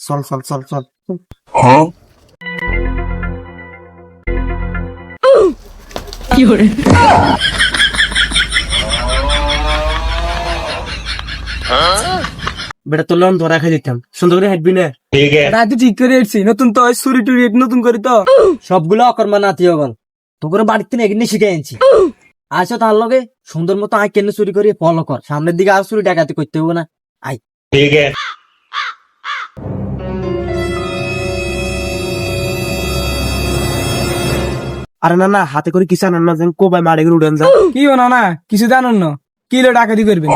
চল চল চল চল। বেটা তোর লোন ধরা খাই দিতাম, সুন্দর করে হাঁটবি না। রাতে ঠিক করে এসছি, নতুন তো চুরি টুরি নতুন করি তো সবগুলো অকর্মা নাতিও গল, তোকে বাড়িতে থেকে এখানে শিখে আনছি। আচ্ছা তার লগে সুন্দর মতো আয় কেন চুরি করি ফলো কর, সামনের দিকে আর চুরি ডাকাতি করতে হবে না। আয় আরে না না, হাতে করে কিছু আনান না, যেন কোবাই মারে করে উড়ান যা। কি না না কিছু জানুন না, কি লো ডাকাতি করবেন?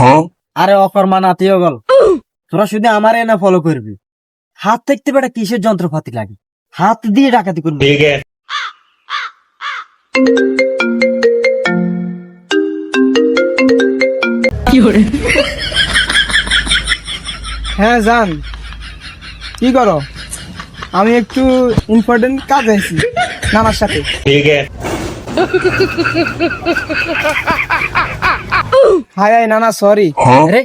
আরে অকর্মা নাতিও গল, তোরা শুধু আমার এনে ফলো করবি। হাত দেখতে বেটা কিসের যন্ত্রপাতি লাগে, হাত দিয়ে ডাকাতি করবি। হ্যাঁ জান, কি করো? আমি একটু ইম্পর্টেন্ট কাজ আছি নানার সাথে। হাই হাই নানা, সরি। আরে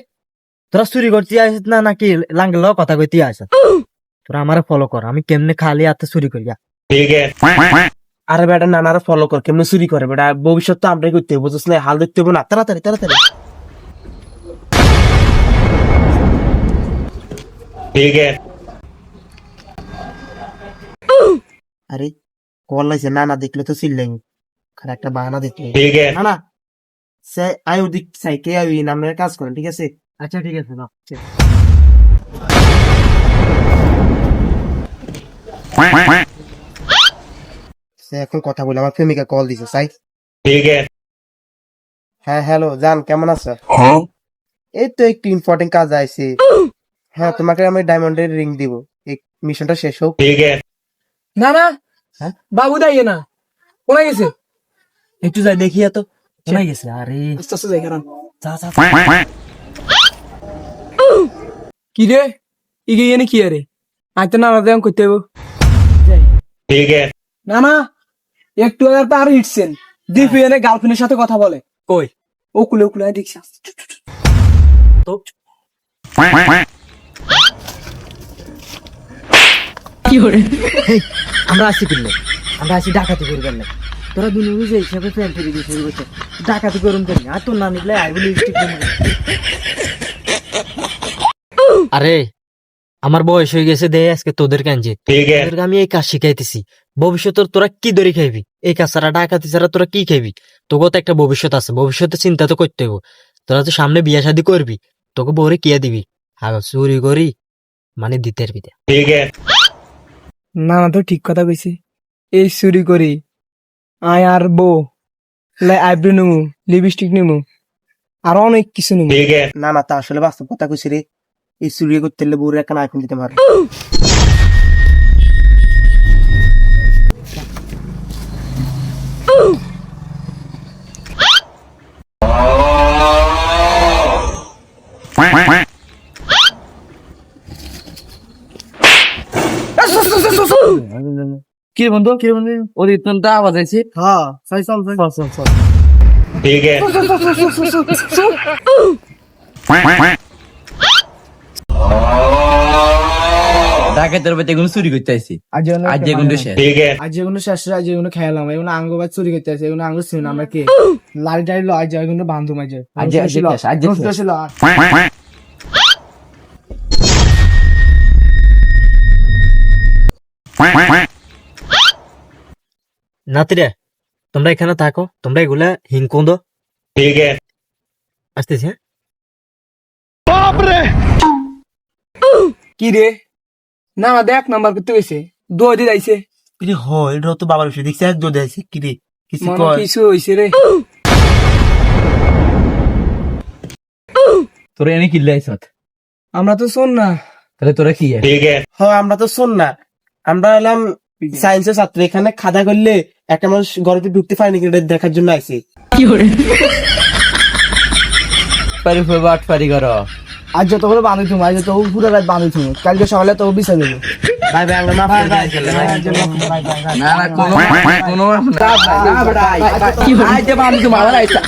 তোরা চুরি করতে আসিস না নাকি লাঙ্গল কথা কইতে আসিস? তোরা আমারে ফলো কর, আমি কেমনে খালি হাতে চুরি করি। আরে বেটা নানারা ফলো কর, কেমনে চুরি করে বেটা, ভবিষ্যৎ তো আমরাই করতে হবে, বুঝছিস না? হাল দেখতে হবে না, তাড়াতাড়ি তাড়াতাড়ি। আরে কল লাইছে, না না দেখলে তো চিল্লাই, খালি একটা বাহানা দেখলে। না না সে আয় ওদিক সাইকে আই নামের কাজ করেন, ঠিক আছে? আচ্ছা ঠিক আছে না। সে এখন কথা বলে আমার প্রেমিকা কল দিছে সাই। হ্যাঁ হ্যালো জান, কেমন আছো? এই তো একটু ইম্পর্টেন্ট কাজ আইছে। হ্যাঁ তোমাকে আমি ডায়মন্ডের রিং দিব, এই মিশনটা শেষ হোক। না না, হ্যাঁ? বাবু দাইয়ে না, কোথায় গেছে? একটু যাই দেখি তো কোথায় গেছে। আরে আস্তে আস্তে যাই, কারণ যা যা। কি রে ইগে এনে কি আরে আজ তো নানা দেন করতে হবো। না না, একটু আগে তো আরো হিটছেন, দীপু এনে গার্লফ্রেন্ডের সাথে কথা বলে। কই ও কুলে কুলে দেখছি। তো হেই, আমরা আসি কিনলে, আমরা আসি ডাকাতি করবেন না। তোরা দুই যে হিসাবে ফ্যান ফেরি দিয়ে শুরু করছে, ডাকাতি করুন কেন? আর তোর না নিকলে আইবি লিপস্টিক। আরে আমার বয়স হয়ে গেছে, দে আজকে তোদের কাঞ্জে তোদেরকে আমি এই কাজ শিখাইতেছি। ভবিষ্যতে তোরা কি ধরে খাইবি? এই কাজ ছাড়া, ডাকাতি ছাড়া তোরা কি খাইবি? তোকে তো একটা ভবিষ্যৎ আছে, ভবিষ্যতে চিন্তা তো করতে হবো। তোরা তো সামনে বিয়া শাদী করবি, তোকে বউরে কিয়া দিবি? আগে চুরি করি মানে দিতে পারবি না। না না, তো ঠিক কথা কইছে। এই চুরি করি আয় আর বউ আইব্রো নেবো, লিপস্টিক নেবো, আর অনেক কিছু নেবো। না না, তা আসলে বাস্তব কথা কইছি রে। এই চুরি করতে হলে বউরে একটা আইফোন দিতে পারবে। কি বন্ধু ওদের তো আওয়াজ আছে। হ্যাঁ চল চল চল চল চল। ডাকাতের বাড়িতে এগুলো চুরি করতে আসছি। আজ যেগুলো শেষ। আজ যেগুলো শেষ, আজ যেগুলো খেলাম, এগুলো আঙ্গবাদ চুরি করতে আছে, এগুলো আঙ্গ ছিল আমরা কে লাড়ি টাড়ি লয় যায়, এগুলো বান্ধু মাঝে নাতিরে তোমরা এখানে থাকো, তোমরা এগুলা হিংকুন্দ আসতেছে। কি রে না না, দেখ নাম্বার করতে গেছে, দোয়া দিয়ে যাইছে। হয় এটা তো বাবার বিষয় দেখছি, এক দৌড়ে আছে কি রে, কিছু মনে কয়? কিছু হয়েছে রে। তোরা এনে কিনলে আইসত, আমরা তো শোন না, তাহলে তোরা কি? হ্যাঁ আমরা তো শোন না, আমরা এলাম সায়েন্সের ছাত্র, এখানে খাদা করলে একটা মানুষ ঘরেতে ঢুকতে পারেনি এটা দেখার জন্য আইছি। পারি বাট পারি করো। আজ যত করে বাঁধি তুমি, আজ যত পুরো রাত বাঁধি তুমি, কালকে সকালে তো বিচার দেবো। ভাই ভাই আমরা মাফ করে দিই। না না, কোনো আজ যে বাঁধি তুমি আবার আইসা